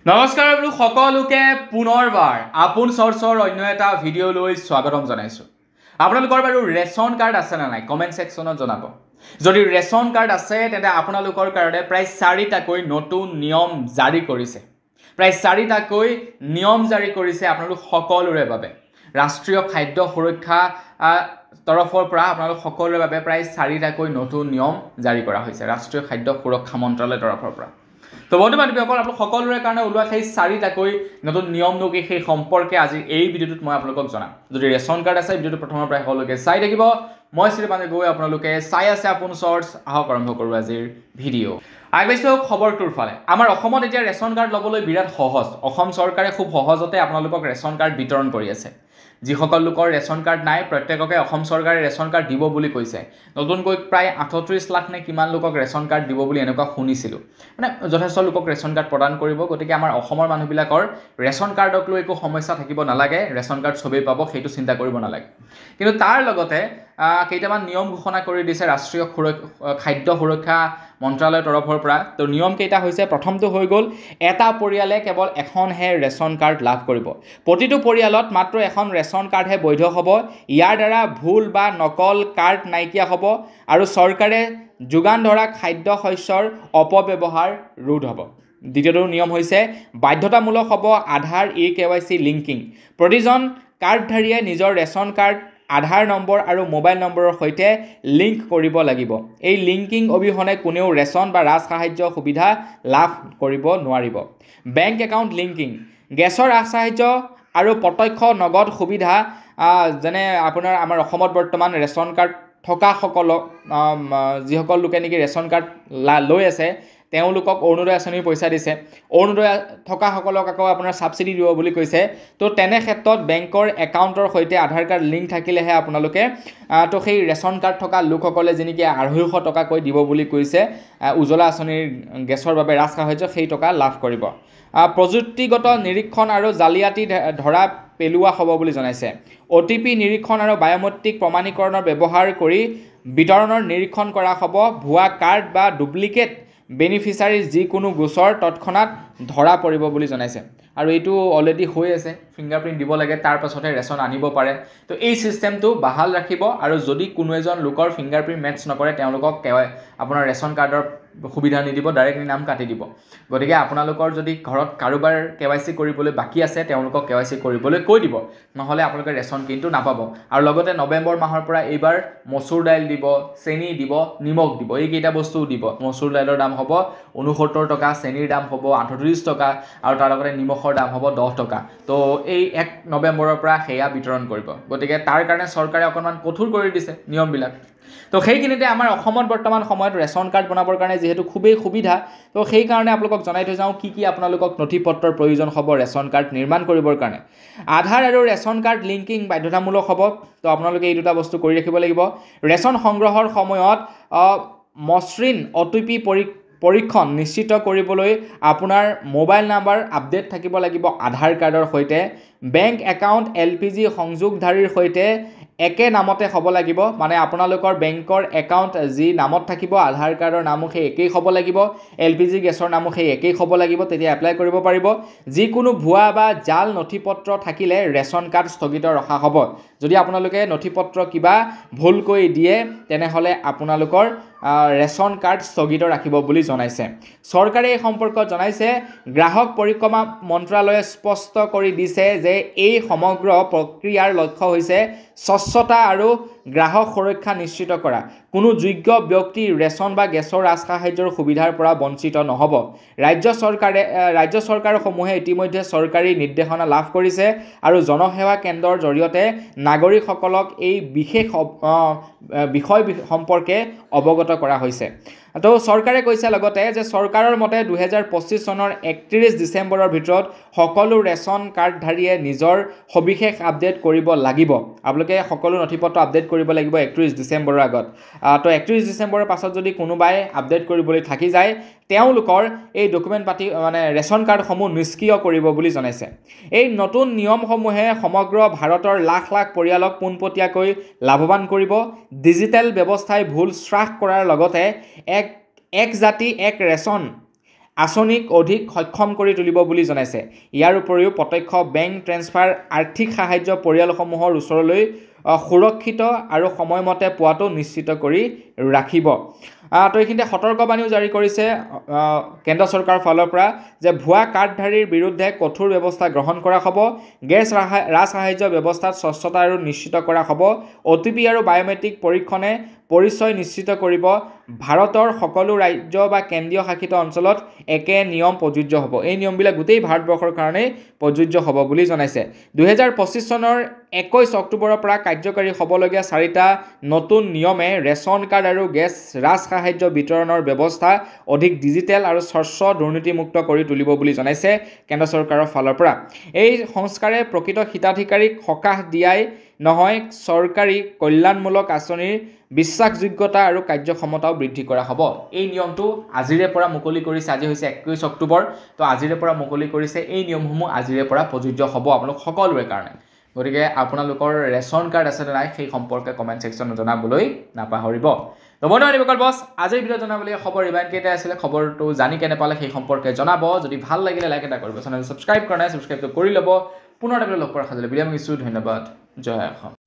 নমস্কাৰ আৰু সকলোকে পুনৰবাৰ আপোন চৰ্চৰ অন্য এটা ভিডিঅ' লৈ স্বাগতম জনাইছোঁ। আপোনালোকৰ বাৰু ৰেচন কাৰ্ড আছে নে নাই কমেণ্ট ছেকশ্যনত জনাব। যদি ৰেচন কাৰ্ড আছে তেন্তে আপোনালোকৰ কাৰণে প্ৰায় 4টাকৈ নতুন নিয়ম জাৰি কৰিছে। প্ৰায় 4টাকৈ নিয়ম জাৰি কৰিছে আপোনালোক সকলোৰে বাবে। ৰাষ্ট্ৰীয় খাদ্য সুৰক্ষা তৰফৰ পৰা আপোনালোক সকলোৰে বাবে প্ৰায় 4টাকৈ নতুন নিয়ম জাৰি কৰা হৈছে ৰাষ্ট্ৰীয় খাদ্য সুৰক্ষা মন্ত্ৰালয়ৰ তৰফৰ পৰা। তো বন্ধু বান্ধৱীসকল আপোনালোক সকলোৰে কাৰণে ওলোৱা সেই 4টাকৈ নতুন নিয়মনো কি সেই সম্পৰ্কে আজি এই ভিডিঅ'টোত মই আপোনালোকক জনাম। যদি ৰেচন কাৰ্ড আছে ভিডিঅ'টো প্ৰথমৰ পৰা সকলোকে চাই থাকিব। মই শ্ৰীপানে গৈ আপোনালোকে চাই আছে আপোন চৰ্চ। আহক আৰম্ভ কৰোঁ আজিৰ ভিডিঅ'। আগবাঢ়িছোঁ খবৰটোৰ ফালে। আমাৰ অসমত এতিয়া ৰেচন কাৰ্ড ল'বলৈ বিৰাট সহজ। অসম চৰকাৰে খুব সহজতে আপোনালোকক ৰেচন কাৰ্ড বিতৰণ কৰি আছে। যিসকল লোকৰ ৰেচন কাৰ্ড নাই প্ৰত্যেককে অসম চৰকাৰে ৰেচন কাৰ্ড দিব বুলি কৈছে। নতুনকৈ প্ৰায় 38 লাখ নে কিমান লোকক ৰেচন কাৰ্ড দিব বুলি এনেকুৱা শুনিছিলোঁ। মানে যথেষ্ট লোকক ৰেচন কাৰ্ড প্ৰদান কৰিব। গতিকে আমাৰ অসমৰ মানুহবিলাকৰ ৰেচন কাৰ্ডক লৈ একো সমস্যা থাকিব নালাগে। ৰেচন কাৰ্ড চবেই পাব সেইটো চিন্তা কৰিব নালাগে। কিন্তু তাৰ লগতে কেইটামান নিয়ম ঘোষণা কৰি দিছে ৰাষ্ট্ৰীয় খাদ্য সুৰক্ষা মন্ত্ৰালয়ৰ তৰফৰ পৰা। তো নিয়ম কেইটা হৈছে, প্ৰথমটো হৈ গ'ল এটা পৰিয়ালে কেৱল এখনহে ৰেচন কাৰ্ড লাভ কৰিব। প্ৰতিটো পৰিয়ালত মাত্ৰ এখন ৰেচন কাৰ্ডহে বৈধ হ'ব। ইয়াৰ দ্বাৰা ভুল বা নকল কাৰ্ড নাইকিয়া হ'ব আৰু চৰকাৰে যোগান ধৰা খাদ্য শস্যৰ অপব্যৱহাৰ ৰোধ হ'ব। দ্বিতীয়টো নিয়ম হৈছে বাধ্যতামূলক হ'ব আধাৰ eKYC লিংকিং। প্ৰতিজন কাৰ্ডধাৰীয়ে নিজৰ ৰেচন কাৰ্ড আধাৰ নম্বৰ আৰু মোবাইল নম্বৰৰ সৈতে লিংক কৰিব লাগিব। এই লিংকিং অবিহনে কোনেও ৰেচন বা ৰাজ সাহায্য সুবিধা লাভ কৰিব নোৱাৰিব। বেংক একাউণ্ট লিংকিং, গেছৰ ৰাজ সাহায্য আৰু প্ৰত্যক্ষ নগদ সুবিধা যেনে আপোনাৰ আমাৰ অসমত বৰ্তমান ৰেচন কাৰ্ড থকাসকলক যিসকল লোকে নেকি ৰেচন কাৰ্ড লৈ আছে তেওঁলোকক অৰুণোদয় আঁচনিৰ পইচা দিছে। অৰুণোদয় থকাসকলক আকৌ আপোনাৰ ছাবচিডি দিব বুলি কৈছে। তো তেনে ক্ষেত্ৰত বেংকৰ একাউণ্টৰ সৈতে আধাৰ কাৰ্ড লিংক থাকিলেহে আপোনালোকে তো সেই ৰেচন কাৰ্ড থকা লোকসকলে যেনেকৈ 250 টকাকৈ দিব বুলি কৈছে উজ্জ্বলা আঁচনিৰ গেছৰ বাবে ৰাজ সাহায্য, সেই টকা লাভ কৰিব। প্ৰযুক্তিগত নিৰীক্ষণ আৰু জালিয়াতি ধৰা পেলোৱা হ'ব বুলি জনাইছে। OTP নিৰীক্ষণ আৰু বায়'মেট্ৰিক প্ৰমাণীকৰণৰ ব্যৱহাৰ কৰি বিতৰণৰ নিৰীক্ষণ কৰা হ'ব। ভুৱা কাৰ্ড বা ডুপ্লিকেট বেনিফিচাৰী যিকোনো গোচৰ তৎক্ষণাত ধৰা পৰিব বুলি জনাইছে। আৰু এইটো অলৰেডি হৈ আছে, ফিংগাৰপ্ৰিণ্ট দিব লাগে তাৰ পাছতহে ৰেচন আনিব পাৰে। তো এই ছিষ্টেমটো বাহাল ৰাখিব আৰু যদি কোনো এজন লোকৰ ফিংগাৰপ্ৰিণ্ট মেটচ নকৰে তেওঁলোকক আপোনাৰ ৰেচন কাৰ্ডৰ সুবিধা নিদিব, ডাইৰেক্টলি নাম কাটি দিব। গতিকে আপোনালোকৰ যদি ঘৰত কাৰোবাৰ KYC কৰিবলৈ বাকী আছে তেওঁলোকক KYC কৰিবলৈ কৈ দিব, নহ'লে আপোনালোকে ৰেচন কিন্তু নাপাব। আৰু লগতে নৱেম্বৰ মাহৰ পৰা এইবাৰ মচুৰ দাইল দিব, চেনি দিব, নিমখ দিব, এইকেইটা বস্তুও দিব। মচুৰ দাইলৰ দাম হ'ব 69 টকা, চেনিৰ দাম হ'ব 38 টকা আৰু তাৰ লগতে নিমখৰ দাম হ'ব 10 টকা। তো এই 1 নৱেম্বৰৰ পৰা সেয়া বিতৰণ কৰিব। গতিকে তাৰ কাৰণে চৰকাৰে অকণমান কঠোৰ কৰি দিছে নিয়মবিলাক। তো সেইখিনিতে আমাৰ অসমত বৰ্তমান সময়ত ৰেচন কাৰ্ড বনাবৰ কাৰণে যিহেতু খুবেই সুবিধা, তো সেইকাৰণে আপোনালোকক জনাই থৈ যাওঁ কি আপোনালোকক নথি পত্ৰৰ প্ৰয়োজন হ'ব ৰেচন কাৰ্ড নিৰ্মাণ কৰিবৰ কাৰণে। আধাৰ আৰু ৰেচন কাৰ্ড লিংকিং বাধ্যতামূলক হ'ব। তো আপোনালোকে এই দুটা বস্তু কৰি ৰাখিব লাগিব। ৰেচন সংগ্ৰহৰ সময়ত মসৃণ OTP পৰীক্ষণ নিশ্চিত কৰিবলৈ আপোনাৰ মোবাইল নাম্বাৰ আপডেট থাকিব লাগিব আধাৰ কাৰ্ডৰ সৈতে। বেংক একাউণ্ট LPG সংযোগধাৰীৰ সৈতে একে নামতে হ'ব লাগিব। মানে আপোনালোকৰ বেংকৰ একাউণ্ট যি নামত থাকিব আধাৰ কাৰ্ডৰ নামো সেই একেই হ'ব লাগিব, LPG গেছৰ নামো সেই একেই হ'ব লাগিব, তেতিয়া এপ্লাই কৰিব পাৰিব। যিকোনো ভুৱা বা জাল নথি পত্ৰ থাকিলে ৰেচন কাৰ্ড স্থগিত ৰখা হ'ব। যদি আপোনালোকে নথি পত্ৰ কিবা ভুলকৈ দিয়ে তেনেহ'লে আপোনালোকৰ ৰেচন কাৰ্ড স্থগিত ৰাখিব বুলি জনাইছে। চৰকাৰে এই সম্পৰ্কত জনাইছে গ্ৰাহক পৰিক্ৰমা মন্ত্ৰালয়ে স্পষ্ট কৰি দিছে যে এই সমগ্ৰ প্ৰক্ৰিয়াৰ লক্ষ্য হৈছে স্বচ্ছতা আৰু গ্ৰাহক সুৰক্ষা নিশ্চিত কৰা। কোনো যোগ্য ব্যক্তি ৰেচন বা গেছৰ ৰাজ সাহায্যৰ সুবিধাৰ পৰা বঞ্চিত নহ'ব। ৰাজ্য চৰকাৰসমূহে ইতিমধ্যে চৰকাৰী নিৰ্দেশনা লাভ কৰিছে আৰু জনসেৱা কেন্দ্ৰৰ জৰিয়তে নাগৰিকসকলক এই বিশেষ বিষয় সম্পৰ্কে অৱগত কৰা হৈছে। তো চৰকাৰে কৈছে লগতে যে চৰকাৰৰ মতে 2025 চনৰ 31 ডিচেম্বৰৰ ভিতৰত সকলো ৰেচন কাৰ্ডধাৰীয়ে নিজৰ সবিশেষ আপডেট কৰিব লাগিব। আপোনালোকে সকলো নথিপত্ৰ আপডেট কৰিব লাগিব 31 ডিচেম্বৰৰ আগত। তো 31 ডিচেম্বৰৰ পাছত যদি কোনোবাই আপডেট কৰিবলৈ থাকি যায় তেওঁলোকৰ এই ডকুমেণ্ট পাতি মানে ৰেচন কাৰ্ডসমূহ নিষ্ক্ৰিয় কৰিব বুলি জনাইছে। এই নতুন নিয়মসমূহে সমগ্ৰ ভাৰতৰ লাখ লাখ পৰিয়ালক পোনপটীয়াকৈ লাভৱান কৰিব। ডিজিটেল ব্যৱস্থাই ভুল হ্ৰাস কৰাৰ লগতে এক জাতি এক ৰেচন আঁচনিক অধিক সক্ষম কৰি তুলিব বুলি জনাইছে। ইয়াৰ উপৰিও প্ৰত্যক্ষ বেংক ট্ৰেন্সফাৰ আৰ্থিক সাহায্য পৰিয়ালসমূহৰ ওচৰলৈ সুৰক্ষিত আৰু সময়মতে পোৱাটো নিশ্চিত কৰি ৰাখিব। তো এইখিনিতে সতৰ্কবাণীও জাৰি কৰিছে কেন্দ্ৰ চৰকাৰৰ ফালৰ পৰা যে ভুৱা কাৰ্ডধাৰীৰ বিৰুদ্ধে কঠোৰ ব্যৱস্থা গ্ৰহণ কৰা হ'ব। গেছ ৰাজসাহায্য ব্যৱস্থাত স্বচ্ছতা আৰু নিশ্চিত কৰা হ'ব। OTP আৰু বায়োমেট্ৰিক পৰীক্ষণে পৰিচয় নিশ্চিত কৰিব। ভাৰতৰ সকলো ৰাজ্য বা কেন্দ্ৰীয় শাসিত অঞ্চলত একে নিয়ম প্ৰযোজ্য হ'ব। এই নিয়মবিলাক গোটেই ভাৰতবৰ্ষৰ কাৰণেই প্ৰযোজ্য হ'ব বুলি জনাইছে। 2025 চনৰ 21 অক্টোবৰৰ পৰা কাৰ্যকাৰী হ'বলগীয়া 4টা নতুন নিয়মে ৰেচন কাৰ্ড আৰু গেছ ৰাজসাহায্য বিতৰণৰ ব্যৱস্থা অধিক ডিজিটেল আৰু স্বচ্ছ দুৰ্নীতিমুক্ত কৰি তুলিব বুলি জনাইছে কেন্দ্ৰ চৰকাৰৰ ফালৰ পৰা। এই সংস্কাৰে প্ৰকৃত হিতাধিকাৰীক সকাহ দিয়াই নহয়, চৰকাৰী কল্যাণমূলক আঁচনিৰ বিশ্বাসযোগ্যতা আৰু কাৰ্যক্ষমতাও বৃদ্ধি কৰা হ'ব। এই নিয়মটো আজিৰে পৰা মুকলি কৰিছে। আজি হৈছে 21 অক্টোবৰ। তো আজিৰে পৰা মুকলি কৰিছে। এই নিয়মসমূহ আজিৰে পৰা প্ৰযোজ্য হ'ব আপোনালোক সকলোৰে কাৰণে। গতিকে আপোনালোকৰ ৰেচন কাৰ্ড আছে নে নাই সেই সম্পৰ্কে কমেণ্ট ছেকশ্যনত জনাবলৈ নাপাহৰিব। তো বন্ধুসকল, বছ আজিৰ ভিডিঅ' জনাবলৈ খবৰ ইমানকেইটাই আছিলে। খবৰটো জানি কেনে পালে সেই সম্পৰ্কে জনাব। যদি ভাল লাগিলে লাইক এটা কৰিব, চেনেল ছাবস্ক্ৰাইব কৰা নাই ছাবস্ক্ৰাইবটো কৰি ল'ব। পুনৰ লগ পোৱাৰ সাজলৈ বিৰাম দিছোঁ। ধন্যবাদ। জয় অসম।